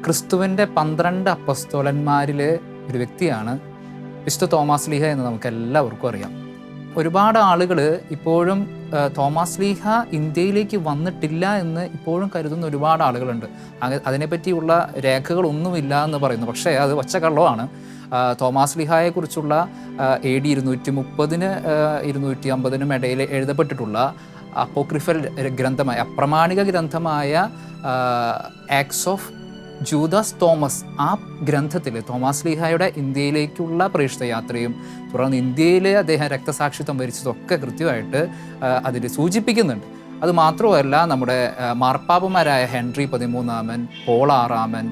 ക്രിസ്തുവിൻ്റെ 12 അപ്പസ്തോലന്മാരിൽ ഒരു വ്യക്തിയാണ് വിശുദ്ധ തോമാസ് ലീഹ എന്ന് നമുക്ക് എല്ലാവർക്കും അറിയാം. ഒരുപാട് ആളുകൾ ഇപ്പോഴും തോമാസ് ലീഹ ഇന്ത്യയിലേക്ക് വന്നിട്ടില്ല എന്ന് ഇപ്പോഴും കരുതുന്ന ഒരുപാട് ആളുകളുണ്ട്. അതിനെപ്പറ്റിയുള്ള രേഖകളൊന്നുമില്ല എന്ന് പറയുന്നു. പക്ഷേ അത് ഒച്ചക്കള്ളമാണ്. തോമാസ് ലീഹായെക്കുറിച്ചുള്ള AD 230 250 ഇടയിൽ എഴുതപ്പെട്ടിട്ടുള്ള അപ്പോക്രിഫൽ ഗ്രന്ഥമായ അപ്രമാണിക ഗ്രന്ഥമായ ആക്ട്സ് ഓഫ് ജൂദാസ് തോമസ്, ആ ഗ്രന്ഥത്തിൽ തോമാസ് ലീഹായുടെ ഇന്ത്യയിലേക്കുള്ള പ്രേക്ഷിതയാത്രയും തുടർന്ന് ഇന്ത്യയിൽ അദ്ദേഹം രക്തസാക്ഷിത്വം വരിച്ചതൊക്കെ കൃത്യമായിട്ട് അതിൽ സൂചിപ്പിക്കുന്നുണ്ട്. അതുമാത്രമല്ല, നമ്മുടെ മാർപ്പാപ്പമാരായ ഹെൻറി 13 പോൾ 6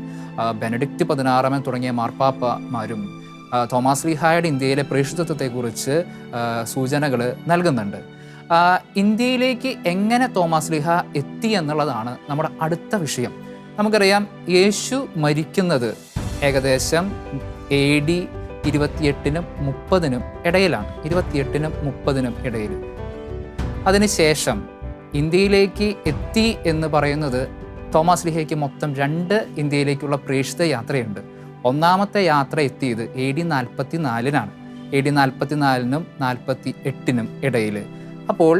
ബെനഡിക്റ്റ് 16 തുടങ്ങിയ മാർപ്പാപ്പമാരും തോമാസ് ലീഹായുടെ ഇന്ത്യയിലെ പ്രേക്ഷിതത്വത്തെക്കുറിച്ച് സൂചനകൾ നൽകുന്നുണ്ട്. ഇന്ത്യയിലേക്ക് എങ്ങനെ തോമാസ് ലീഹ എത്തി എന്നുള്ളതാണ് നമ്മുടെ അടുത്ത വിഷയം. നമുക്കറിയാം, യേശു മരിക്കുന്നത് ഏകദേശം AD 28 30 ഇടയിലാണ്. 28 30 ഇടയിൽ. അതിനുശേഷം ഇന്ത്യയിലേക്ക് എത്തി എന്ന് പറയുന്നത് തോമാസ് ലീഹയ്ക്ക് മൊത്തം 2 ഇന്ത്യയിലേക്കുള്ള പ്രേക്ഷിത യാത്രയുണ്ട്. ഒന്നാമത്തെ യാത്ര എത്തിയത് AD 44 AD 44 48 ഇടയിൽ. അപ്പോൾ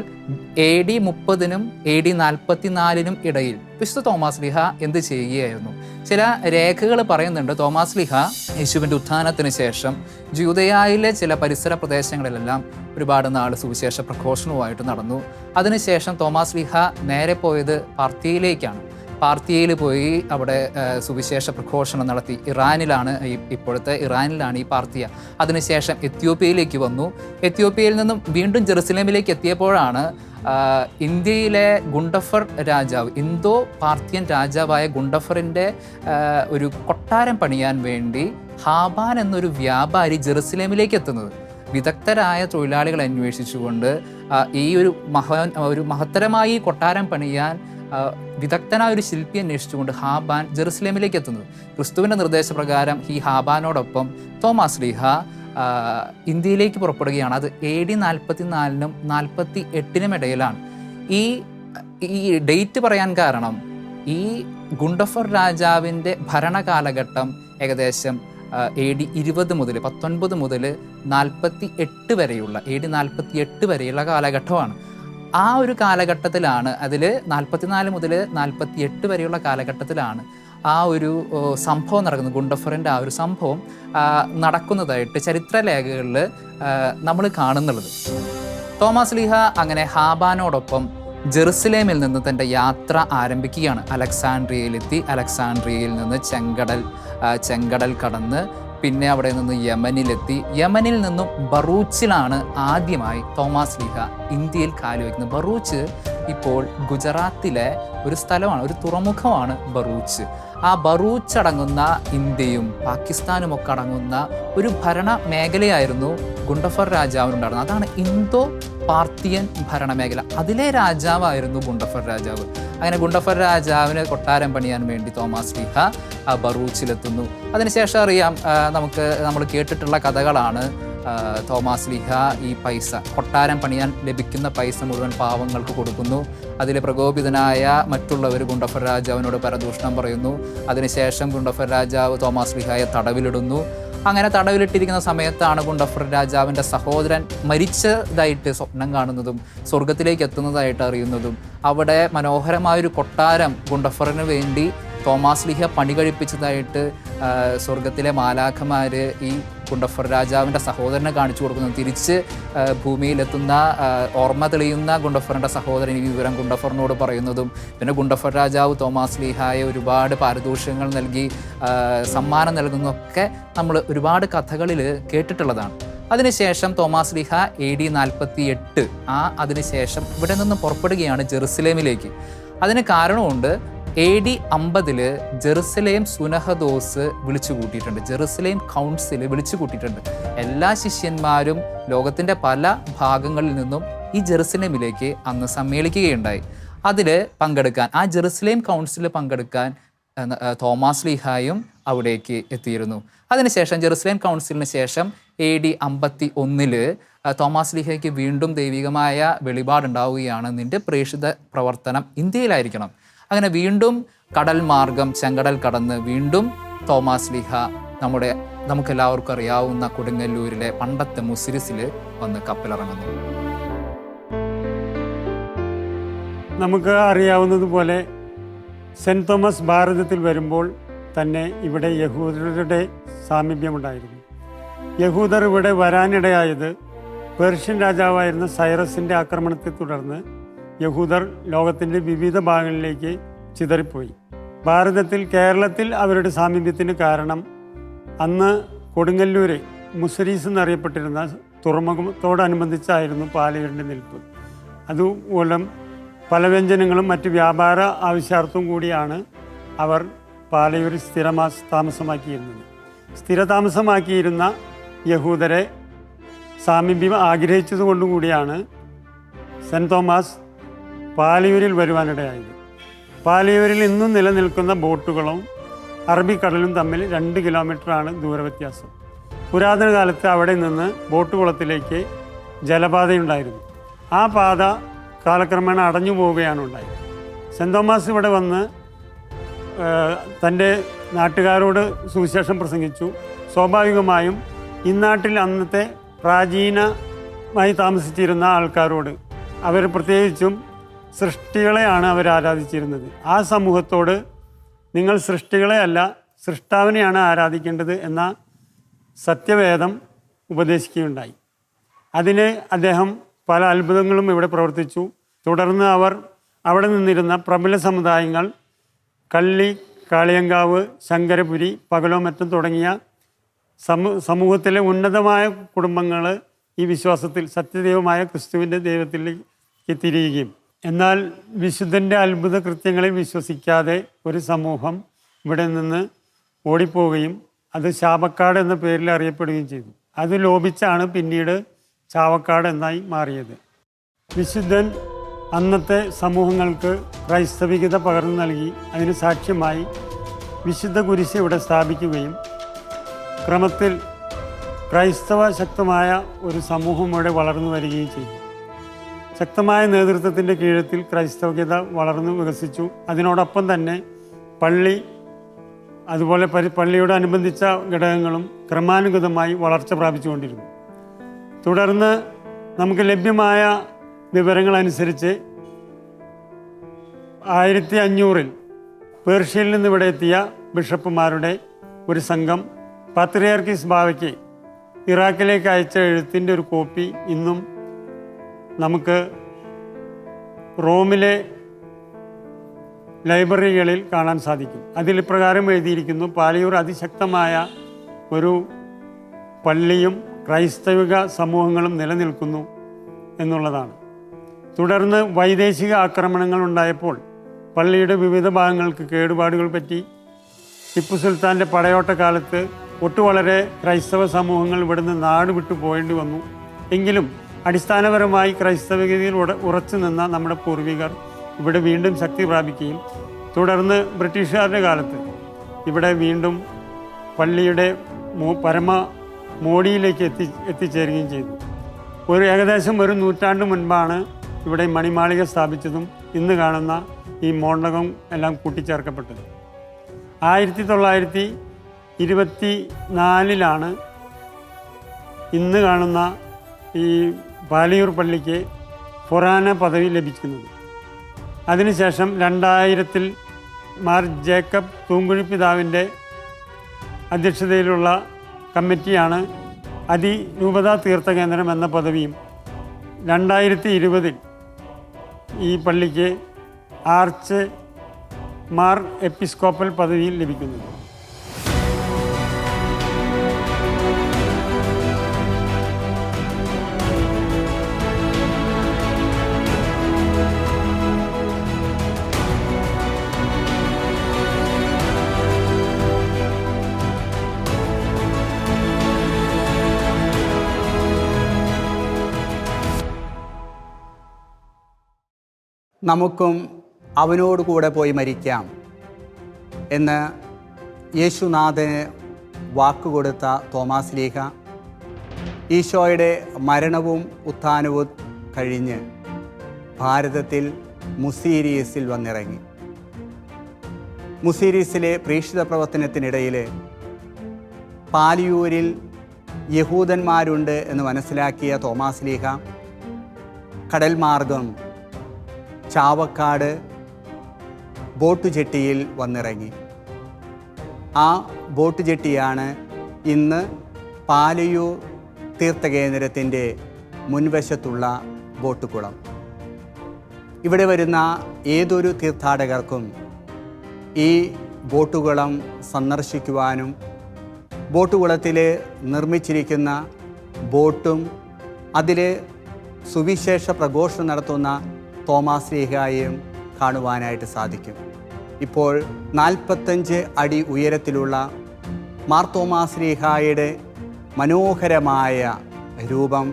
AD 30 AD 44 ഇടയിൽ വിശുദ്ധ തോമാസ് ലീഹ എന്ത് ചെയ്യുകയായിരുന്നു? ചില രേഖകൾ പറയുന്നുണ്ട്, തോമാസ് ലീഹ യേശുവിൻ്റെ ഉത്ഥാനത്തിന് ശേഷം ജൂദയായിലെ ചില പരിസര പ്രദേശങ്ങളിലെല്ലാം ഒരുപാട് നാൾ സുവിശേഷ പ്രഘോഷണവുമായിട്ട് നടന്നു. അതിനുശേഷം തോമാസ് ലീഹ നേരെ പോയത് പാർത്തിയയിലേക്കാണ്. പാർത്തിയയിൽ പോയി അവിടെ സുവിശേഷ പ്രഘോഷണം നടത്തി. ഇപ്പോഴത്തെ ഇറാനിലാണ് ഈ പാർത്തിയ. അതിനുശേഷം എത്യോപ്യയിലേക്ക് വന്നു. എത്യോപ്യയിൽ നിന്നും വീണ്ടും ജെറുസലേമിലേക്ക് എത്തിയപ്പോഴാണ് ഇന്ത്യയിലെ ഗുണ്ടഫർ രാജാവ്, ഇന്തോ പാർത്തിയൻ രാജാവായ ഗുണ്ടഫറിൻ്റെ ഒരു കൊട്ടാരം പണിയാൻ വേണ്ടി ഹാബാൻ എന്നൊരു വ്യാപാരി ജെറുസലേമിലേക്ക് എത്തുന്നത്. വിദഗ്ധരായ തൊഴിലാളികൾ അന്വേഷിച്ചുകൊണ്ട് ഈ ഒരു മഹത്തരമായി കൊട്ടാരം പണിയാൻ വിദഗ്ധനായ ഒരു ശില്പി അന്വേഷിച്ചുകൊണ്ട് ഹാബാൻ ജെറുസലേമിലേക്ക് എത്തുന്നത്. ക്രിസ്തുവിൻ്റെ നിർദ്ദേശപ്രകാരം ഈ ഹാബാനോടൊപ്പം തോമാസ് ലീഹ ഇന്ത്യയിലേക്ക് പുറപ്പെടുകയാണ്. അത് AD 44 48 ഇടയിലാണ്. ഈ ഡേറ്റ് പറയാൻ കാരണം, ഈ ഗുണ്ടഫർ രാജാവിൻ്റെ ഭരണകാലഘട്ടം ഏകദേശം AD 20 മുതൽ 19 മുതൽ 48 വരെയുള്ള AD 48 വരെയുള്ള കാലഘട്ടമാണ്. ആ ഒരു കാലഘട്ടത്തിലാണ്, അതിൽ 44 മുതൽ 48 വരെയുള്ള കാലഘട്ടത്തിലാണ് ആ ഒരു സംഭവം നടക്കുന്നത്. ഗുണ്ടഫറിൻ്റെ ആ ഒരു സംഭവം നടക്കുന്നതായിട്ട് ചരിത്രരേഖകളിൽ നമ്മൾ കാണുന്നുള്ളത്. തോമാസ് ലീഹ അങ്ങനെ ഹാബാനോടൊപ്പം ജെറുസലേമിൽ നിന്ന് തൻ്റെ യാത്ര ആരംഭിക്കുകയാണ്. അലക്സാൻഡ്രിയയിലെത്തി. അലക്സാൻഡ്രിയയിൽ നിന്ന് ചെങ്കടൽ കടന്ന് പിന്നെ അവിടെ നിന്ന് യമനിലെത്തി. യമനിൽ നിന്നും ബറൂച്ചിലാണ് ആദ്യമായി തോമാസ് ലീഹ ഇന്ത്യയിൽ കാലുവയ്ക്കുന്നത്. ബറൂച്ച് ഇപ്പോൾ ഗുജറാത്തിലെ ഒരു സ്ഥലമാണ്, ഒരു തുറമുഖമാണ് ബറൂച്ച്. ആ ബറൂച്ച് അടങ്ങുന്ന ഇന്ത്യയും പാകിസ്ഥാനും ഒക്കെ അടങ്ങുന്ന ഒരു ഭരണ മേഖലയായിരുന്നു ഗുണ്ടഫർ രാജാവിനുണ്ടായിരുന്നത്. അതാണ് ഇന്തോ പാർത്തിയൻ ഭരണമേഖല. അതിലെ രാജാവായിരുന്നു ഗുണ്ടഫർ രാജാവ്. അങ്ങനെ ഗുണ്ടഫർ രാജാവിന് കൊട്ടാരം പണിയാൻ വേണ്ടി തോമാസ് ലീഹ ബറൂച്ചിലെത്തുന്നു. അതിനുശേഷം അറിയാം, നമ്മൾ കേട്ടിട്ടുള്ള കഥകളാണ്. തോമാസ് ലീഹ ഈ പൈസ, കൊട്ടാരം പണിയാൻ ലഭിക്കുന്ന പൈസ മുഴുവൻ പാവങ്ങൾക്ക് കൊടുക്കുന്നു. അതിൽ പ്രകോപിതനായ മറ്റുള്ളവർ ഗുണ്ടഫർ രാജാവിനോട് പരദൂഷണം പറയുന്നു. അതിനുശേഷം ഗുണ്ടഫർ രാജാവ് തോമാസ് ലീഹയെ തടവിലിടുന്നു. അങ്ങനെ തടവിലിട്ടിരിക്കുന്ന സമയത്താണ് ഗുണ്ടഫർ രാജാവിൻ്റെ സഹോദരൻ മരിച്ചതായിട്ട് സ്വപ്നം കാണുന്നതും സ്വർഗത്തിലേക്ക് എത്തുന്നതായിട്ട് അറിയുന്നതും. അവിടെ മനോഹരമായൊരു കൊട്ടാരം ഗുണ്ടഫറിന് വേണ്ടി തോമാസ് ലീഹ പണി കഴിപ്പിച്ചതായിട്ട് സ്വർഗത്തിലെ മാലാഖമാർ ഈ ഗുണ്ടഫർ രാജാവിൻ്റെ സഹോദരനെ കാണിച്ചു കൊടുക്കുന്നു. തിരിച്ച് ഭൂമിയിലെത്തുന്ന ഓർമ്മ തെളിയുന്ന ഗുണ്ടഫറിൻ്റെ സഹോദരൻ ഈ വിവരം ഗുണ്ടഫറിനോട് പറയുന്നതും, പിന്നെ ഗുണ്ടഫർ രാജാവ് തോമാസ് ലീഹായെ ഒരുപാട് പാരിതോഷികങ്ങൾ നൽകി സമ്മാനം നൽകുന്നതൊക്കെ നമ്മൾ ഒരുപാട് കഥകളിൽ കേട്ടിട്ടുള്ളതാണ്. അതിനുശേഷം തോമാസ് ലീഹ AD 48 അതിനുശേഷം ഇവിടെ നിന്ന് പുറപ്പെടുകയാണ് ജെറുസലേമിലേക്ക്. അതിന് കാരണമുണ്ട്. AD 50 ജെറുസലേം സുനഹദോസ് വിളിച്ചു കൂട്ടിയിട്ടുണ്ട്. ജെറുസലേം കൗൺസിൽ വിളിച്ചു കൂട്ടിയിട്ടുണ്ട്. എല്ലാ ശിഷ്യന്മാരും ലോകത്തിൻ്റെ പല ഭാഗങ്ങളിൽ നിന്നും ഈ ജെറുസലേമിലേക്ക് അന്ന് സമ്മേളിക്കുകയുണ്ടായി. അതിൽ പങ്കെടുക്കാൻ, ആ ജെറുസലേം കൗൺസിലിൽ പങ്കെടുക്കാൻ തോമാസ് ലീഹായും അവിടേക്ക് എത്തിയിരുന്നു. അതിനുശേഷം ജെറുസലേം കൗൺസിലിന് ശേഷം AD 51 തോമാസ് ലീഹയ്ക്ക് വീണ്ടും ദൈവികമായ വെളിപാടുണ്ടാവുകയാണ്. നിൻ്റെ പ്രേക്ഷിത പ്രവർത്തനം ഇന്ത്യയിലായിരിക്കണം. അങ്ങനെ വീണ്ടും കടൽ മാർഗം ചെങ്കടൽ കടന്ന് വീണ്ടും തോമാസ് ലീഹ നമുക്കെല്ലാവർക്കും അറിയാവുന്ന കൊടുങ്ങല്ലൂരിലെ പണ്ടത്തെ മുസിരിസിൽ വന്ന് കപ്പലിറങ്ങുന്നു. നമുക്ക് അറിയാവുന്നതുപോലെ സെൻറ് തോമസ് ഭാരതത്തിൽ വരുമ്പോൾ തന്നെ ഇവിടെ യഹൂദരുടെ സാമീപ്യമുണ്ടായിരുന്നു. യഹൂദർ ഇവിടെ വരാനിടയായത് പേർഷ്യൻ രാജാവായിരുന്ന സൈറസിൻ്റെ ആക്രമണത്തെ തുടർന്ന് യഹൂദർ ലോകത്തിൻ്റെ വിവിധ ഭാഗങ്ങളിലേക്ക് ചിതറിപ്പോയി. ഭാരതത്തിൽ കേരളത്തിൽ അവരുടെ സാമീപ്യത്തിന് കാരണം അന്ന് കൊടുങ്ങല്ലൂർ മുസരീസ് എന്നറിയപ്പെട്ടിരുന്ന തുറമുഖത്തോടനുബന്ധിച്ചായിരുന്നു പാലയൂരിൻ്റെ നിൽപ്പ്. അതുമൂലം പല വ്യഞ്ജനങ്ങളും മറ്റ് വ്യാപാര ആവശ്യാർത്ഥവും കൂടിയാണ് അവർ പാലയൂരിൽ താമസമാക്കിയിരുന്നത്. സ്ഥിരതാമസമാക്കിയിരുന്ന യഹൂദരെ സാമീപ്യം ആഗ്രഹിച്ചതുകൊണ്ടുകൂടിയാണ് സെൻറ് തോമസ് പാലയൂരിൽ വരുവാനിടയായത്. പാലയൂരിൽ ഇന്നും നിലനിൽക്കുന്ന ബോട്ടുകളും അറബിക്കടലും തമ്മിൽ 2 കിലോമീറ്ററാണ് ദൂരവ്യത്യാസം. പുരാതന കാലത്ത് അവിടെ നിന്ന് ബോട്ടുകുളത്തിലേക്ക് ജലപാതയുണ്ടായിരുന്നു. ആ പാത കാലക്രമേണ അടഞ്ഞു പോവുകയാണ് ഉണ്ടായത്. സെൻറ് തോമസ് ഇവിടെ വന്ന് തൻ്റെ നാട്ടുകാരോട് സുവിശേഷം പ്രസംഗിച്ചു. സ്വാഭാവികമായും ഇന്നാട്ടിൽ അന്നത്തെ പ്രാചീനമായി താമസിച്ചിരുന്ന ആൾക്കാരോട്, അവർ പ്രത്യേകിച്ചും സൃഷ്ടികളെയാണ് അവർ ആരാധിച്ചിരുന്നത്. ആ സമൂഹത്തോട് നിങ്ങൾ സൃഷ്ടികളെ അല്ല സൃഷ്ടാവിനെയാണ് ആരാധിക്കേണ്ടത് എന്ന സത്യവേദം ഉപദേശിക്കുകയുണ്ടായി. അതിന് അദ്ദേഹം പല അത്ഭുതങ്ങളും ഇവിടെ പ്രവർത്തിച്ചു. തുടർന്ന് അവർ അവിടെ നിന്നിരുന്ന പ്രബല സമുദായങ്ങൾ കള്ളി, കാളിയങ്കാവ്, ശങ്കരപുരി, പകലോമറ്റം തുടങ്ങിയ സമൂഹത്തിലെ ഉന്നതമായ കുടുംബങ്ങൾ ഈ വിശ്വാസത്തിൽ സത്യദൈവമായ ക്രിസ്തുവിൻ്റെ ദൈവത്തിലേക്ക് തിരിയുകയും, എന്നാൽ വിശുദ്ധൻ്റെ അത്ഭുത കൃത്യങ്ങളിൽ വിശ്വസിക്കാതെ ഒരു സമൂഹം ഇവിടെ നിന്ന് ഓടിപ്പോവുകയും അത് ശാപക്കാട് എന്ന പേരിൽ അറിയപ്പെടുകയും ചെയ്തു. അത് ലോപിച്ചാണ് പിന്നീട് ചാവക്കാട് എന്നായി മാറിയത്. വിശുദ്ധൻ അന്നത്തെ സമൂഹങ്ങൾക്ക് ക്രൈസ്തവികത പകർന്നു നൽകി. അതിന് സാക്ഷ്യമായി വിശുദ്ധ കുരിശ് ഇവിടെ സ്ഥാപിക്കുകയും ക്രമത്തിൽ ക്രൈസ്തവ ശക്തമായ ഒരു സമൂഹം ഇവിടെ വളർന്നു വരികയും ചെയ്തു. ശക്തമായ നേതൃത്വത്തിൻ്റെ കീഴത്തിൽ ക്രൈസ്തവികത വളർന്നു വികസിച്ചു. അതിനോടൊപ്പം തന്നെ പള്ളി, അതുപോലെ പള്ളിയോടനുബന്ധിച്ച ഘടകങ്ങളും ക്രമാനുഗതമായി വളർച്ച പ്രാപിച്ചുകൊണ്ടിരുന്നു. തുടർന്ന് നമുക്ക് ലഭ്യമായ വിവരങ്ങളനുസരിച്ച് 1500-ൽ പേർഷ്യയിൽ നിന്ന് ഇവിടെ എത്തിയ ബിഷപ്പുമാരുടെ ഒരു സംഘം പാത്രിയാർക്കീസ് ബാവയ്ക്ക് ഇറാഖിലേക്ക് അയച്ച എഴുത്തിൻ്റെ ഒരു കോപ്പി ഇന്നും നമുക്ക് റോമിലെ ലൈബ്രറികളിൽ കാണാൻ സാധിക്കും. അതിൽ ഇപ്രകാരം എഴുതിയിരിക്കുന്നു: പാലയൂർ അതിശക്തമായ ഒരു പള്ളിയും ക്രൈസ്തവിക സമൂഹങ്ങളും നിലനിൽക്കുന്നു എന്നുള്ളതാണ്. തുടർന്ന് വൈദേശിക ആക്രമണങ്ങൾ ഉണ്ടായപ്പോൾ പള്ളിയുടെ വിവിധ ഭാഗങ്ങൾക്ക് കേടുപാടുകൾ പറ്റി. ടിപ്പു സുൽത്താൻ്റെ പടയോട്ട കാലത്ത് വളരെ ക്രൈസ്തവ സമൂഹങ്ങൾ ഇവിടുന്ന് നാട് വിട്ടു പോയേണ്ടി വന്നു. എങ്കിലും അടിസ്ഥാനപരമായി ക്രൈസ്തവികതയിൽ ഉറച്ചു നിന്ന നമ്മുടെ പൂർവികർ ഇവിടെ വീണ്ടും ശക്തി പ്രാപിക്കുകയും തുടർന്ന് ബ്രിട്ടീഷുകാരുടെ കാലത്ത് ഇവിടെ വീണ്ടും പള്ളിയുടെ മോടിയിലേക്ക് എത്തിച്ചേരുകയും ചെയ്തു. ഏകദേശം ഒരു നൂറ്റാണ്ട് മുൻപാണ് ഇവിടെ മണിമാളിക സ്ഥാപിച്ചതും ഇന്ന് കാണുന്ന ഈ മോണ്ടകം എല്ലാം കൂട്ടിച്ചേർക്കപ്പെട്ടത്. 1924-ലാണ് ഇന്ന് കാണുന്ന ഈ പാലയൂർ പള്ളിക്ക് ഫൊറാന പദവി ലഭിക്കുന്നത്. അതിനുശേഷം 2000-ൽ മാർ ജേക്കബ് തൂങ്കുഴി പിതാവിൻ്റെ അധ്യക്ഷതയിലുള്ള കമ്മിറ്റിയാണ് അതിരൂപതാ തീർത്ഥകേന്ദ്രം എന്ന പദവിയും 2020-ൽ ഈ പള്ളിക്ക് ആർച്ച് മാർ എപ്പിസ്കോപ്പൽ പദവിയിൽ ലഭിക്കുന്നത്. നമുക്കും അവനോട് കൂടെ പോയി മരിക്കാം എന്ന് യേശുനാഥന് വാക്കുകൊടുത്ത തോമാസ് ലീഹ ഈശോയുടെ മരണവും ഉത്ഥാനവും കഴിഞ്ഞ് ഭാരതത്തിൽ മുസീരിയസിൽ വന്നിറങ്ങി. മുസീരീസിലെ പ്രേക്ഷിത പ്രവർത്തനത്തിനിടയിൽ പാലിയൂരിൽ യഹൂദന്മാരുണ്ട് എന്ന് മനസ്സിലാക്കിയ തോമാസ് ലീഹ കടൽ മാർഗം ചാവക്കാട് ബോട്ട് ജെട്ടിയിൽ വന്നിറങ്ങി. ആ ബോട്ട് ജെട്ടിയാണ് ഇന്ന് പാലയൂർ തീർത്ഥകേന്ദ്രത്തിൻ്റെ മുൻവശത്തുള്ള ബോട്ടുകുളം. ഇവിടെ വരുന്ന ഏതൊരു തീർത്ഥാടകർക്കും ഈ ബോട്ടുകുളം സന്ദർശിക്കുവാനും ബോട്ടുകുളത്തിൽ നിർമ്മിച്ചിരിക്കുന്ന ബോട്ടും അതിൽ സുവിശേഷ പ്രഘോഷണം നടത്തുന്ന തോമാസ് ലീഹായെയും കാണുവാനായിട്ട് സാധിക്കും. ഇപ്പോൾ 45 അടി ഉയരത്തിലുള്ള മാർ തോമാസ് ലീഹായുടെ മനോഹരമായ രൂപം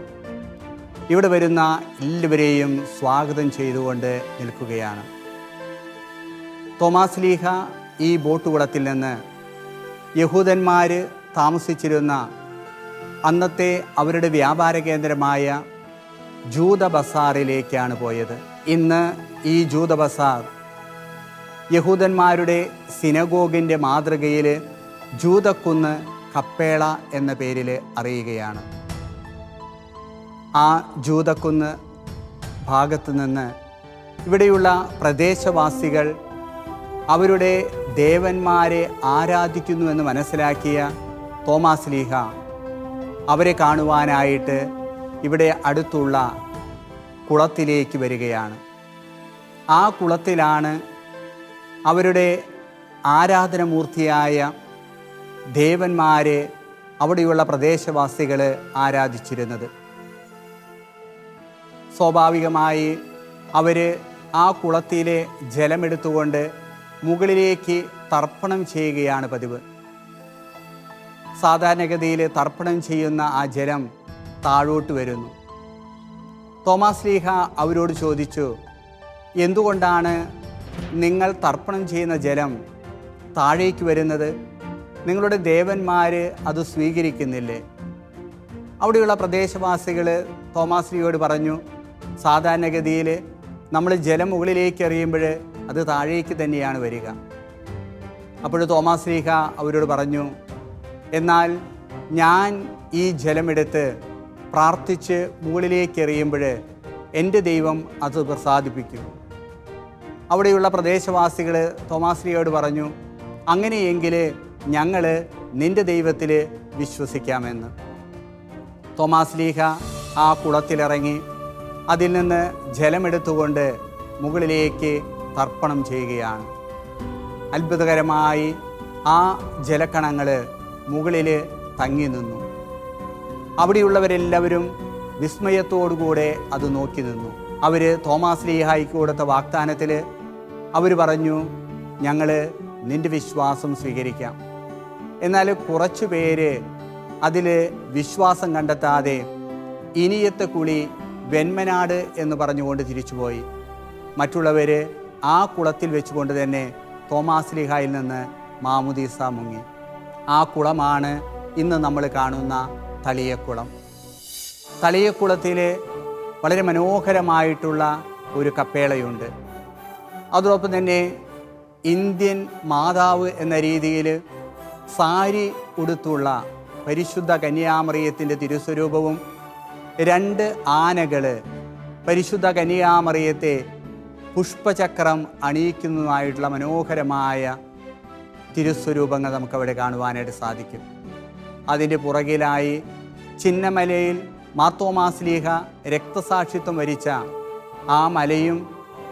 ഇവിടെ വരുന്ന എല്ലാവരെയും സ്വാഗതം ചെയ്തുകൊണ്ട് നിൽക്കുകയാണ്. തോമാസ് ലീഹ ഈ ബോട്ടുകുളത്തിൽ നിന്ന് യഹൂദന്മാർ താമസിച്ചിരുന്ന അന്നത്തെ അവരുടെ വ്യാപാര കേന്ദ്രമായ ജൂത ബസാറിലേക്കാണ് പോയത്. ഇന്ന് ഈ ജൂത ബസാർ യഹൂദന്മാരുടെ സിനഗോഗിൻ്റെ മാതൃകയിൽ ജൂതക്കുന്ന് കപ്പേള എന്ന പേരിൽ അറിയുകയാണ്. ആ ജൂതക്കുന്ന് ഭാഗത്തു നിന്ന് ഇവിടെയുള്ള പ്രദേശവാസികൾ അവരുടെ ദേവന്മാരെ ആരാധിക്കുന്നുവെന്ന് മനസ്സിലാക്കിയ തോമാസ് ലീഹ അവരെ കാണുവാനായിട്ട് ഇവിടെ അടുത്തുള്ള കുളത്തിലേക്ക് വരികയാണ്. ആ കുളത്തിലാണ് അവരുടെ ആരാധനമൂർത്തിയായ ദേവന്മാരെ അവിടെയുള്ള പ്രദേശവാസികൾ ആരാധിച്ചിരുന്നത്. സ്വാഭാവികമായി അവർ ആ കുളത്തിലെ ജലമെടുത്തുകൊണ്ട് മുകളിലേക്ക് തർപ്പണം ചെയ്യുകയാണ് പതിവ്. സാധാരണഗതിയിൽ തർപ്പണം ചെയ്യുന്ന ആ ജലം താഴോട്ട് വരുന്നു. തോമാസ് ലീഹ അവരോട് ചോദിച്ചു, എന്തുകൊണ്ടാണ് നിങ്ങൾ തർപ്പണം ചെയ്യുന്ന ജലം താഴേക്ക് വരുന്നത്? നിങ്ങളുടെ ദേവന്മാർ അത് സ്വീകരിക്കുന്നില്ലേ? അവിടെയുള്ള പ്രദേശവാസികൾ തോമാസ് ലീഹയോട് പറഞ്ഞു, സാധാരണഗതിയിൽ നമ്മൾ ജലം മുകളിലേക്ക് എറിയുമ്പോൾ അത് താഴേക്ക് തന്നെയാണ് വരിക. അപ്പോൾ തോമാസ് ലീഹ അവരോട് പറഞ്ഞു, എന്നാൽ ഞാൻ ഈ ജലമെടുത്ത് പ്രാർത്ഥിച്ച് മുകളിലേക്ക് എറിയുമ്പോൾ എൻ്റെ ദൈവം അത് പ്രസാദിപ്പിക്കും. അവിടെയുള്ള പ്രദേശവാസികൾ തോമാസ് ലീഹയോട് പറഞ്ഞു, അങ്ങനെയെങ്കിൽ ഞങ്ങൾ നിൻ്റെ ദൈവത്തിൽ വിശ്വസിക്കാമെന്ന്. തോമാസ് ലീഹ ആ കുളത്തിലിറങ്ങി അതിൽ നിന്ന് ജലമെടുത്തുകൊണ്ട് മുകളിലേക്ക് തർപ്പണം ചെയ്യുകയാണ്. അത്ഭുതകരമായി ആ ജലക്കണങ്ങൾ മുകളിൽ തങ്ങി നിന്നു. അവിടെയുള്ളവരെല്ലാവരും വിസ്മയത്തോടുകൂടെ അത് നോക്കി നിന്നു. അവർ തോമാസ് ലീഹായ്ക്ക് കൊടുത്ത വാഗ്ദാനത്തിൽ അവർ പറഞ്ഞു, ഞങ്ങൾ നിൻ്റെ വിശ്വാസം സ്വീകരിക്കാം. എന്നാൽ കുറച്ചു പേര് അതിൽ വിശ്വാസം കണ്ടെത്താതെ ഇനിയത്തെ കുളി വെന്മനാട് എന്ന് പറഞ്ഞുകൊണ്ട് തിരിച്ചുപോയി. മറ്റുള്ളവർ ആ കുളത്തിൽ വെച്ചുകൊണ്ട് തന്നെ തോമാസ് ലീഹായിൽ നിന്ന് മാമുദീസ മുങ്ങി. ആ കുളമാണ് ഇന്ന് നമ്മൾ കാണുന്ന തളിയക്കുളം. തളിയക്കുളത്തിൽ വളരെ മനോഹരമായിട്ടുള്ള ഒരു കപ്പേളയുണ്ട്. അതോടൊപ്പം തന്നെ ഇന്ത്യൻ മാതാവ് എന്ന രീതിയിൽ സാരി ഉടുത്തുള്ള പരിശുദ്ധ കന്യാമറിയത്തിൻ്റെ തിരുസ്വരൂപവും 2 ആനകൾ പരിശുദ്ധ കന്യാമറിയത്തെ പുഷ്പചക്രം അണിയിക്കുന്നതുമായിട്ടുള്ള മനോഹരമായ തിരുസ്വരൂപങ്ങൾ നമുക്കവിടെ കാണുവാനായിട്ട് സാധിക്കും. അതിൻ്റെ പുറകിലായി ചിന്നമലയിൽ മാർ തോമാസ് ലീഹ രക്തസാക്ഷിത്വം വരിച്ച ആ മലയും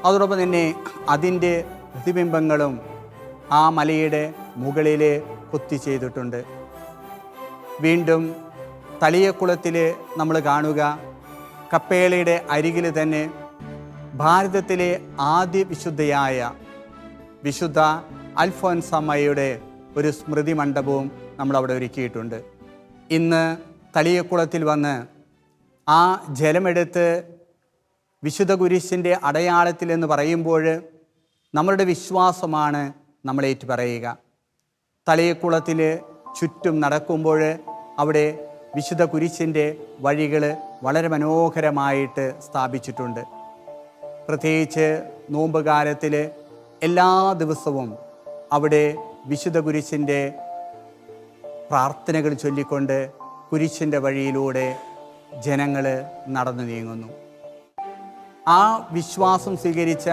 അതോടൊപ്പം തന്നെ അതിൻ്റെ പ്രതിബിംബങ്ങളും ആ മലയുടെ മുകളിൽ കൊത്തി ചെയ്തിട്ടുണ്ട്. വീണ്ടും തളിയക്കുളത്തിൽ നമ്മൾ കാണുക, കപ്പേളയുടെ അരികിൽ തന്നെ ഭാരതത്തിലെ ആദ്യ വിശുദ്ധയായ വിശുദ്ധ അൽഫോൻസമ്മയുടെ ഒരു സ്മൃതി മണ്ഡപവും നമ്മളവിടെ ഒരുക്കിയിട്ടുണ്ട്. ഇന്ന് തളിയക്കുളത്തിൽ വന്ന് ആ ജലമെടുത്ത് വിശുദ്ധ കുരിശിൻ്റെ അടയാളത്തിൽ എന്ന് പറയുമ്പോൾ നമ്മളുടെ വിശ്വാസമാണ് നമ്മളേറ്റു പറയുക. തളിയക്കുളത്തിൽ ചുറ്റും നടക്കുമ്പോൾ അവിടെ വിശുദ്ധ കുരിശിൻ്റെ വഴികൾ വളരെ മനോഹരമായിട്ട് സ്ഥാപിച്ചിട്ടുണ്ട്. പ്രത്യേകിച്ച് നോമ്പ് കാലത്തിൽ എല്ലാ ദിവസവും അവിടെ വിശുദ്ധ കുരിശിൻ്റെ പ്രാർത്ഥനകൾ ചൊല്ലിക്കൊണ്ട് കുരിശിൻ്റെ വഴിയിലൂടെ ജനങ്ങൾ നടന്നു നീങ്ങുന്നു. ആ വിശ്വാസം സ്വീകരിച്ച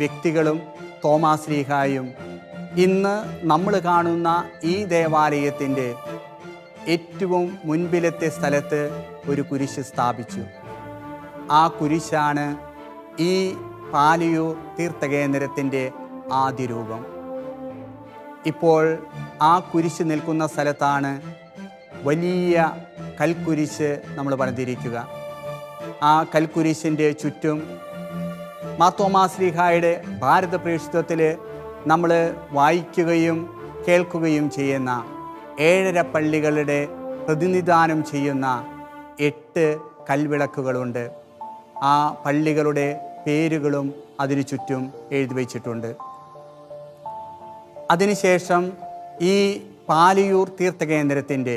വ്യക്തികളും തോമാസ് ലീഹായും ഇന്ന് നമ്മൾ കാണുന്ന ഈ ദേവാലയത്തിൻ്റെ ഏറ്റവും മുൻപിലത്തെ സ്ഥലത്ത് ഒരു കുരിശ് സ്ഥാപിച്ചു. ആ കുരിശാണ് ഈ പാലിയൂർ തീർത്ഥകേന്ദ്രത്തിൻ്റെ ആദ്യ രൂപം. ഇപ്പോൾ ആ കുരിശ് നിൽക്കുന്ന സ്ഥലത്താണ് വലിയ കൽക്കുരിശ് നമ്മൾ പണിതിരിക്കുക. ആ കൽക്കുരിശിൻ്റെ ചുറ്റും മാർത്തോമാ ശ്ലീഹായുടെ ഭാരത പ്രേക്ഷിതത്തിൽ നമ്മൾ വായിക്കുകയും കേൾക്കുകയും ചെയ്യുന്ന 7 പള്ളികളുടെ പ്രതിനിധാനം ചെയ്യുന്ന 8 കൽവിളക്കുകളുണ്ട്. ആ പള്ളികളുടെ പേരുകളും അതിനു ചുറ്റും എഴുതി വച്ചിട്ടുണ്ട്. അതിനുശേഷം ഈ പാലിയൂർ തീർത്ഥകേന്ദ്രത്തിൻ്റെ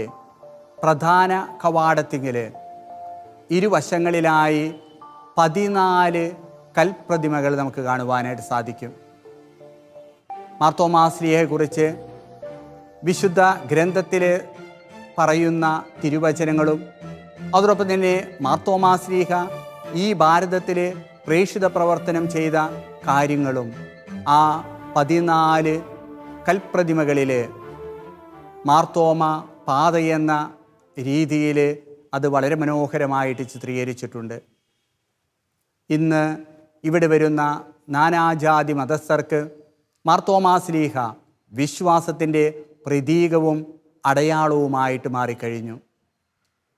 പ്രധാന കവാടത്തിങ്കിൽ ഇരുവശങ്ങളിലായി 14 കൽപ്രതിമകൾ നമുക്ക് കാണുവാനായിട്ട് സാധിക്കും. മാർത്തോമാ ശ്ലീഹയെക്കുറിച്ച് വിശുദ്ധ ഗ്രന്ഥത്തിൽ പറയുന്ന തിരുവചനങ്ങളും അതോടൊപ്പം തന്നെ മാർത്തോമാ ശ്ലീഹ ഈ ഭാരതത്തിൽ പ്രേക്ഷിത പ്രവർത്തനം ചെയ്ത കാര്യങ്ങളും ആ 14 കൽപ്രതിമകളിൽ മാർത്തോമ പാതയെന്ന രീതിയിൽ അത് വളരെ മനോഹരമായിട്ട് ചിത്രീകരിച്ചിട്ടുണ്ട്. ഇന്ന് ഇവിടെ വരുന്ന നാനാജാതി മതസ്ഥർക്ക് മാർത്തോമാ ശ്ലീഹ വിശ്വാസത്തിൻ്റെ പ്രതീകവും അടയാളവുമായിട്ട് മാറിക്കഴിഞ്ഞു.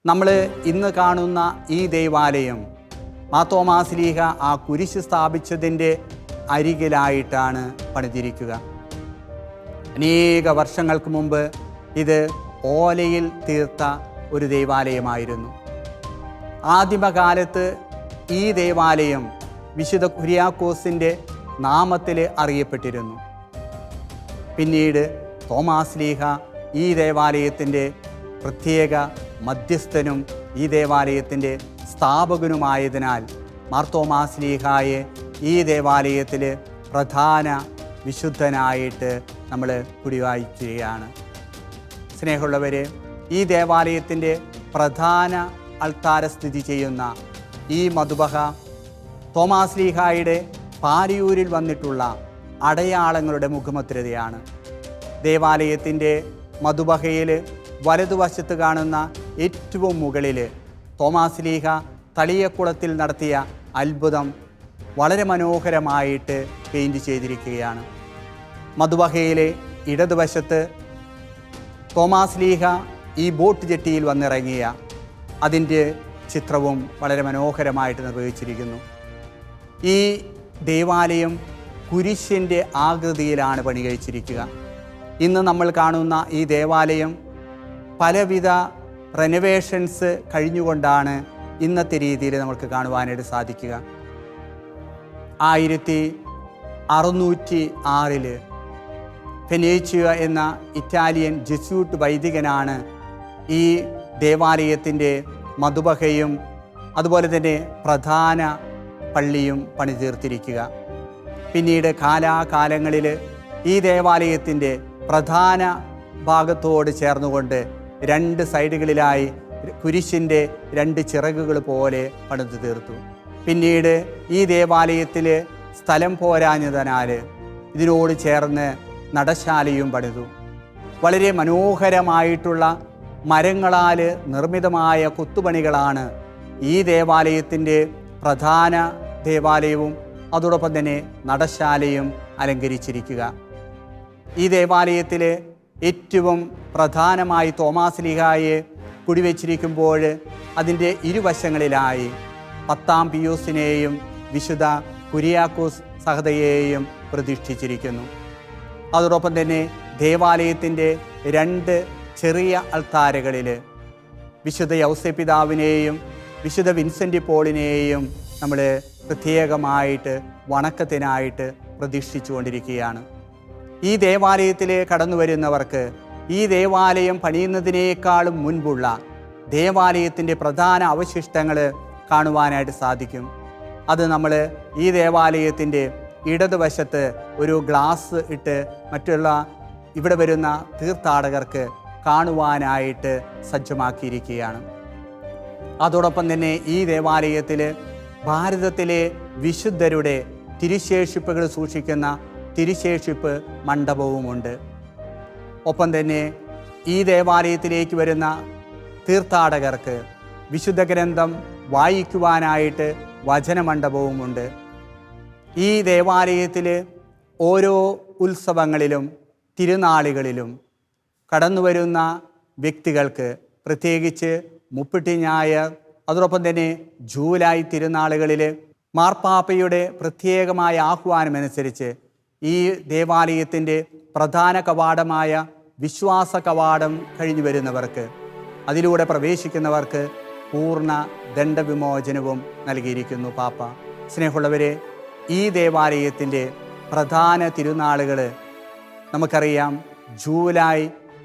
നമ്മൾ ഇന്ന് കാണുന്ന ഈ ദേവാലയം മാർത്തോമാ ശ്ലീഹ ആ കുരിശ് സ്ഥാപിച്ചതിൻ്റെ അരികിലായിട്ടാണ് പണിതിരിക്കുക. അനേക വർഷങ്ങൾക്ക് മുമ്പ് ഇത് ഓലയിൽ തീർത്ത ഒരു ദേവാലയമായിരുന്നു. ആദിമകാലത്ത് ഈ ദേവാലയം വിശുദ്ധ കുര്യാക്കോസിൻ്റെ നാമത്തിൽ അറിയപ്പെട്ടിരുന്നു. പിന്നീട് തോമാസ് ലീഹ ഈ ദേവാലയത്തിൻ്റെ പ്രത്യേക മധ്യസ്ഥനും ഈ ദേവാലയത്തിൻ്റെ സ്ഥാപകനുമായതിനാൽ മാർത്തോമാസ് ലീഹായെ ഈ ദേവാലയത്തിൽ പ്രധാന വിശുദ്ധനായിട്ട് നമ്മൾ കുടിവായിക്കുകയാണ്. സ്നേഹമുള്ളവർ, ഈ ദേവാലയത്തിൻ്റെ പ്രധാന അൾത്താര സ്ഥിതി ചെയ്യുന്ന ഈ മധുബഹ തോമാസ് ലീഹായുടെ പാലിയൂരിൽ വന്നിട്ടുള്ള അടയാളങ്ങളുടെ മുഖമുദ്രതയാണ്. ദേവാലയത്തിൻ്റെ മധുബഹയിൽ വലതുവശത്ത് കാണുന്ന ഏറ്റവും മുകളിൽ തോമാസ് ലീഹ തളിയക്കുളത്തിൽ നടത്തിയ അത്ഭുതം വളരെ മനോഹരമായിട്ട് പെയിൻറ് ചെയ്തിരിക്കുകയാണ്. മധുബഹയിലെ ഇടതുവശത്ത് തോമാസ് ലീഹ ഈ ബോട്ട് ജെട്ടിയിൽ വന്നിറങ്ങിയ അതിൻ്റെ ചിത്രവും വളരെ മനോഹരമായിട്ട് നിർവഹിച്ചിരിക്കുന്നു. ഈ ദേവാലയം കുരിശിൻ്റെ ആകൃതിയിലാണ് പണി കഴിച്ചിരിക്കുക. ഇന്ന് നമ്മൾ കാണുന്ന ഈ ദേവാലയം പലവിധ റെനോവേഷൻസ് കഴിഞ്ഞുകൊണ്ടാണ് ഇന്നത്തെ രീതിയിൽ നമുക്ക് കാണുവാനായിട്ട് സാധിക്കുക. 1606 ഫെനേച്ചിയ എന്ന ഇറ്റാലിയൻ ജെസ്യൂട്ട് വൈദികനാണ് ഈ ദേവാലയത്തിൻ്റെ മധുബഹയും അതുപോലെ തന്നെ പ്രധാന പള്ളിയും പണിതീർത്തിരിക്കുക. പിന്നീട് കാലാകാലങ്ങളിൽ ഈ ദേവാലയത്തിൻ്റെ പ്രധാന ഭാഗത്തോട് ചേർന്നുകൊണ്ട് 2 സൈഡുകളിലായി കുരിശിൻ്റെ 2 ചിറകുകൾ പോലെ പണിതു തീർത്തു. പിന്നീട് ഈ ദേവാലയത്തിൽ സ്ഥലം പോരാഞ്ഞതിനാൽ ഇതിനോട് ചേർന്ന് നടശാലയും പണിതു. വളരെ മനോഹരമായിട്ടുള്ള മരങ്ങളാൽ നിർമ്മിതമായ കൊത്തുപണികളാണ് ഈ ദേവാലയത്തിൻ്റെ പ്രധാന ദേവാലയവും അതോടൊപ്പം തന്നെ നടശാലയും അലങ്കരിച്ചിരിക്കുക. ഈ ദേവാലയത്തിൽ ഏറ്റവും പ്രധാനമായി തോമാസ് ലീഹായെ കുടിവെച്ചിരിക്കുമ്പോൾ അതിൻ്റെ ഇരുവശങ്ങളിലായി 10-ാം പിയൂസിനെയും വിശുദ്ധ കുര്യാക്കോസ് സഹതയെയും പ്രതിഷ്ഠിച്ചിരിക്കുന്നു. അതോടൊപ്പം തന്നെ ദേവാലയത്തിൻ്റെ 2 ചെറിയ അൾത്താരകളിൽ വിശുദ്ധ യൗസേപ്പിതാവിനെയും വിശുദ്ധ വിൻസെൻ്റ് പോളിനെയും നമ്മൾ പ്രത്യേകമായിട്ട് വണക്കത്തിനായിട്ട് പ്രതിഷ്ഠിച്ചുകൊണ്ടിരിക്കുകയാണ്. ഈ ദേവാലയത്തിൽ കടന്നു വരുന്നവർക്ക് ഈ ദേവാലയം പണിയുന്നതിനേക്കാളും മുൻപുള്ള ദേവാലയത്തിൻ്റെ പ്രധാന അവശിഷ്ടങ്ങൾ കാണുവാനായിട്ട് സാധിക്കും. അത് നമ്മൾ ഈ ദേവാലയത്തിൻ്റെ ഇടതുവശത്ത് ഒരു ഗ്ലാസ് ഇട്ട് മറ്റുള്ള ഇവിടെ വരുന്ന തീർത്ഥാടകർക്ക് കാണുവാനായിട്ട് സജ്ജമാക്കിയിരിക്കുകയാണ്. അതോടൊപ്പം തന്നെ ഈ ദേവാലയത്തിൽ ഭാരതത്തിലെ വിശുദ്ധരുടെ തിരുശേഷിപ്പുകൾ സൂക്ഷിക്കുന്ന തിരുശേഷിപ്പ് മണ്ഡപവുമുണ്ട്. ഒപ്പം തന്നെ ഈ ദേവാലയത്തിലേക്ക് വരുന്ന തീർത്ഥാടകർക്ക് വിശുദ്ധ ഗ്രന്ഥം വായിക്കുവാനായിട്ട് വചനമണ്ഡപവുമുണ്ട്. ഈ ദേവാലയത്തിൽ ഓരോ ഉത്സവങ്ങളിലും തിരുനാളുകളിലും കടന്നു വരുന്ന വ്യക്തികൾക്ക്, പ്രത്യേകിച്ച് മുപ്പിട്ടി ഞായർ, അതോടൊപ്പം തന്നെ ജൂലൈ തിരുനാളുകളിൽ മാർപ്പാപ്പയുടെ പ്രത്യേകമായ ആഹ്വാനമനുസരിച്ച് ഈ ദേവാലയത്തിൻ്റെ പ്രധാന കവാടമായ വിശ്വാസ കവാടം കഴിഞ്ഞു വരുന്നവർക്ക്, അതിലൂടെ പ്രവേശിക്കുന്നവർക്ക് പൂർണ്ണ ദണ്ഡവിമോചനവും നൽകിയിരിക്കുന്നു പാപ്പ. സ്നേഹമുള്ളവരെ, ഈ ദേവാലയത്തിൻ്റെ പ്രധാന തിരുനാളുകൾ നമുക്കറിയാം. ജൂലൈ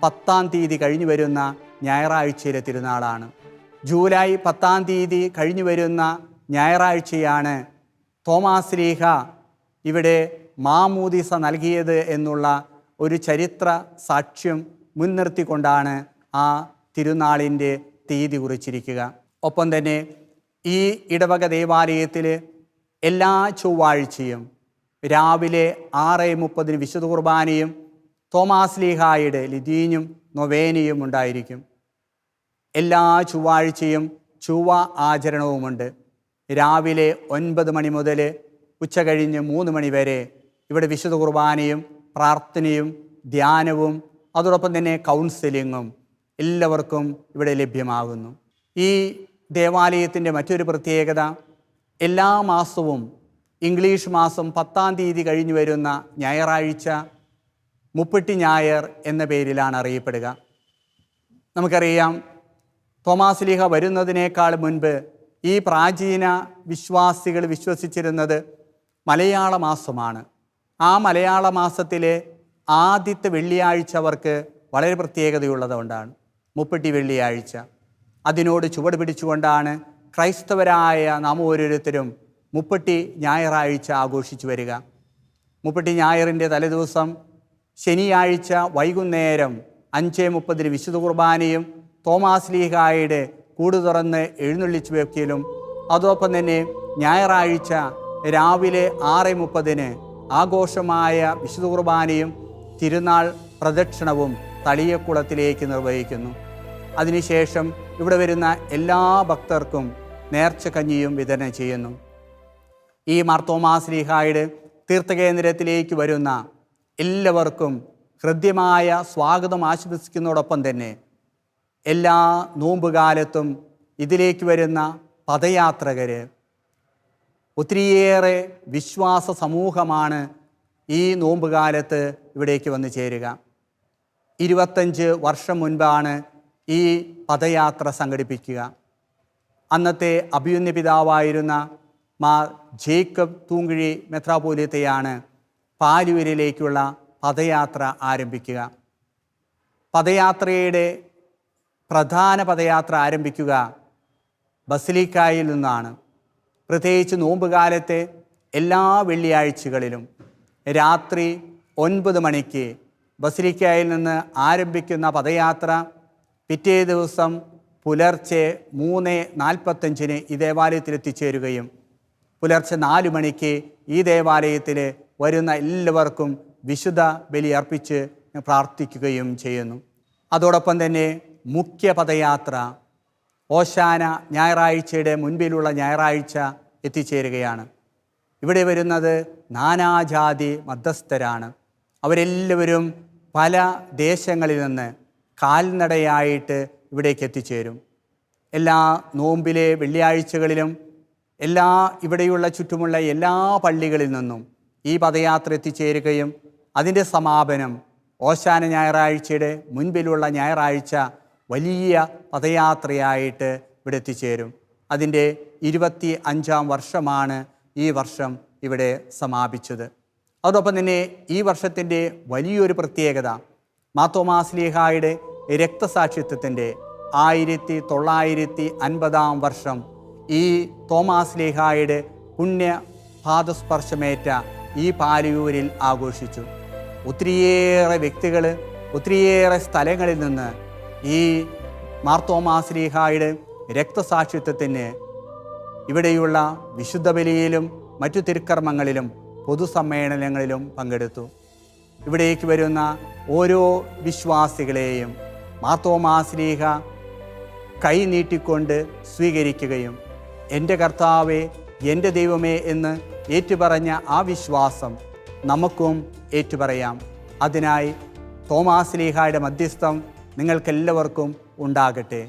10 കഴിഞ്ഞു വരുന്ന ഞായറാഴ്ചയിലെ തിരുനാളാണ്. ജൂലൈ 10 കഴിഞ്ഞു വരുന്ന ഞായറാഴ്ചയാണ് തോമാസ് ലീഹ ഇവിടെ മാമോദീസ നൽകിയത് എന്നുള്ള ഒരു ചരിത്ര സാക്ഷ്യം മുൻനിർത്തിക്കൊണ്ടാണ് ആ തിരുനാളിൻ്റെ തീയതി കുറിച്ചിരിക്കുക. ഒപ്പം തന്നെ ഈ ഇടവക ദേവാലയത്തിൽ എല്ലാ ചൊവ്വാഴ്ചയും രാവിലെ 6:30 വിശുദ്ധ കുർബാനയും തോമാസ് ലീഹായുടെ ലിതീഞ്ഞും നൊവേനയും ഉണ്ടായിരിക്കും. എല്ലാ ചൊവ്വാഴ്ചയും ചൊവ്വ ആചരണവുമുണ്ട്. രാവിലെ 9 മണി മുതൽ ഉച്ച കഴിഞ്ഞ് 3 മണി വരെ ഇവിടെ വിശുദ്ധ കുർബാനയും പ്രാർത്ഥനയും ധ്യാനവും അതോടൊപ്പം തന്നെ കൗൺസിലിങ്ങും എല്ലാവർക്കും ഇവിടെ ലഭ്യമാകുന്നു. ഈ ദേവാലയത്തിൻ്റെ മറ്റൊരു പ്രത്യേകത, എല്ലാ മാസവും ഇംഗ്ലീഷ് മാസം 10 കഴിഞ്ഞു വരുന്ന ഞായറാഴ്ച മുപ്പിട്ടി ഞായർ എന്ന പേരിലാണ് അറിയപ്പെടുക. നമുക്കറിയാം, തോമാസ് ലീഹ വരുന്നതിനേക്കാൾ മുൻപ് ഈ പ്രാചീന വിശ്വാസികൾ വിശ്വസിച്ചിരുന്നത് മലയാള മാസമാണ്. ആ മലയാള മാസത്തിലെ ആദ്യത്തെ വെള്ളിയാഴ്ച അവർക്ക് വളരെ പ്രത്യേകതയുള്ളതുകൊണ്ടാണ് മുപ്പിട്ടി വെള്ളിയാഴ്ച. അതിനോട് ചുവട് പിടിച്ചുകൊണ്ടാണ് ക്രൈസ്തവരായ നാം ഓരോരുത്തരും മുപ്പിട്ടി ഞായറാഴ്ച ആഘോഷിച്ചു വരിക. മുപ്പിട്ടി ഞായറിൻ്റെ തലേദിവസം ശനിയാഴ്ച വൈകുന്നേരം 5:30 വിശുദ്ധ കുർബാനയും തോമാസ് ലീഹായുടെ കൂട് തുറന്ന് എഴുന്നള്ളിച്ചു വെക്കലും, അതോടൊപ്പം തന്നെ ഞായറാഴ്ച രാവിലെ 6:30 ആഘോഷമായ വിശുദ്ധ കുർബാനയും തിരുനാൾ പ്രദക്ഷിണവും തളിയക്കുളത്തിലേക്ക് നിർവഹിക്കുന്നു. അതിനുശേഷം ഇവിടെ വരുന്ന എല്ലാ ഭക്തർക്കും നേർച്ചക്കഞ്ഞിയും വിതരണം ചെയ്യുന്നു. ഈ മാർ തോമാസ് ലീഹായുടെ തീർത്ഥകേന്ദ്രത്തിലേക്ക് വരുന്ന എല്ലാവർക്കും ഹൃദ്യമായ സ്വാഗതം ആശംസിക്കുന്നതോടൊപ്പം തന്നെ എല്ലാ നോമ്പുകാലത്തും ഇതിലേക്ക് വരുന്ന പദയാത്രകർ, ഒത്തിരിയേറെ വിശ്വാസ സമൂഹമാണ് ഈ നോമ്പുകാലത്ത് ഇവിടേക്ക് വന്നു ചേരുക. 25 വർഷം മുൻപാണ് ഈ പദയാത്ര സംഘടിപ്പിക്കുക. അന്നത്തെ അഭിയുന്ന പിതാവായിരുന്ന മാർ ജേക്കബ് തൂങ്കിഴി മെത്രാപ്പോലീത്തയാണ് പാലൂരിലേക്കുള്ള പദയാത്ര ആരംഭിക്കുക. പദയാത്രയുടെ പ്രധാന പദയാത്ര ആരംഭിക്കുക ബസിലിക്കായിൽ നിന്നാണ്. പ്രത്യേകിച്ച് നോമ്പുകാലത്തെ എല്ലാ വെള്ളിയാഴ്ചകളിലും രാത്രി 9 മണിക്ക് ബസിലിക്കായിൽ നിന്ന് ആരംഭിക്കുന്ന പദയാത്ര പിറ്റേ ദിവസം പുലർച്ചെ 3:45 ഈ ദേവാലയത്തിൽ എത്തിച്ചേരുകയും പുലർച്ചെ 4 മണിക്ക് ഈ ദേവാലയത്തിൽ വരുന്ന എല്ലാവർക്കും വിശുദ്ധ ബലി അർപ്പിച്ച് പ്രാർത്ഥിക്കുകയും ചെയ്യുന്നു. അതോടൊപ്പം തന്നെ മുഖ്യ പദയാത്ര ഓശാന ഞായറാഴ്ചയുടെ മുൻപിലുള്ള ഞായറാഴ്ച എത്തിച്ചേരുകയാണ്. ഇവിടെ വരുന്നത് നാനാജാതി മധ്യസ്ഥരാണ്. അവരെല്ലാവരും പല ദേശങ്ങളിൽ നിന്ന് കാൽനടയായിട്ട് ഇവിടേക്ക് എത്തിച്ചേരും. എല്ലാ നോമ്പിലെ വെള്ളിയാഴ്ചകളിലും ഇവിടെയുള്ള ചുറ്റുമുള്ള എല്ലാ പള്ളികളിൽ നിന്നും ഈ പദയാത്ര എത്തിച്ചേരുകയും അതിൻ്റെ സമാപനം ഓശാന ഞായറാഴ്ചയുടെ മുൻപിലുള്ള ഞായറാഴ്ച വലിയ പദയാത്രയായിട്ട് ഇവിടെ എത്തിച്ചേരും. അതിൻ്റെ 25ാം വർഷമാണ് ഈ വർഷം ഇവിടെ സമാപിച്ചത്. അതോടൊപ്പം തന്നെ ഈ വർഷത്തിൻ്റെ വലിയൊരു പ്രത്യേകത മാർ തോമാസ് ലീഹായുടെ രക്തസാക്ഷിത്വത്തിൻ്റെ 1950 വർഷം ഈ തോമാസ് ലീഹായുടെ പുണ്യ പാദസ്പർശമേറ്റ ഈ പാലിയൂരിൽ ആഘോഷിച്ചു. ഒത്തിരിയേറെ വ്യക്തികൾ ഒത്തിരിയേറെ സ്ഥലങ്ങളിൽ നിന്ന് ഈ മാർത്തോമാ ശ്ലീഹായുടെ രക്തസാക്ഷിത്വത്തിന് ഇവിടെയുള്ള വിശുദ്ധ ബലിയിലും മറ്റു തിരുക്കർമ്മങ്ങളിലും പൊതുസമ്മേളനങ്ങളിലും പങ്കെടുത്തു. ഇവിടേക്ക് വരുന്ന ഓരോ വിശ്വാസികളെയും മാർത്തോമാ ശ്ലീഹ കൈ നീട്ടിക്കൊണ്ട് സ്വീകരിക്കുകയും എൻ്റെ കർത്താവേ, എൻ്റെ ദൈവമേ എന്ന് ഏറ്റുപറഞ്ഞ ആ വിശ്വാസം നമുക്കും ഏറ്റുപറയാം. അതിനായി തോമാ ശ്ലീഹായുടെ മധ്യസ്ഥം നിങ്ങൾക്കെല്ലാവർക്കും ഉണ്ടാകട്ടെ.